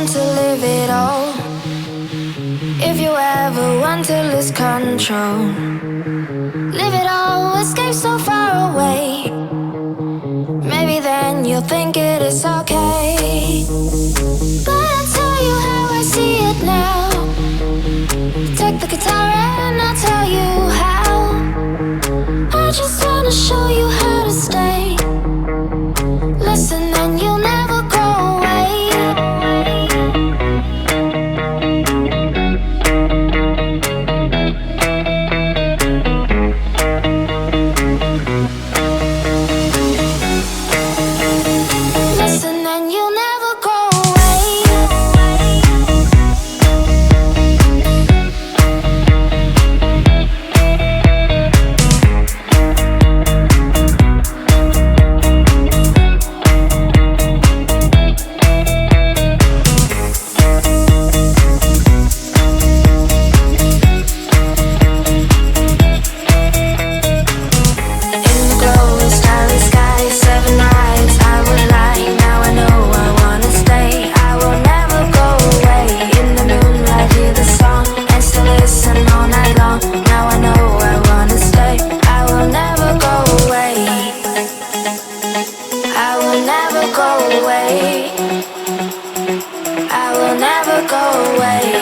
want to live it all, if you ever want to lose control, live it all, escape so far away. Maybe then you'll think it is okay. But I'll tell you how I see it now. Take the guitar and I'll tell you how. I just wanna show you how to stay. Listen and you'll never go away. Listen and you'll never go away. In the glowing starry sky, 7 nights I would lie. Now I know I wanna stay. I will never go away. In the moonlight, hear the song and still listen all night long. Now I know I wanna stay. I will never go away. I will never go away. I will never go away.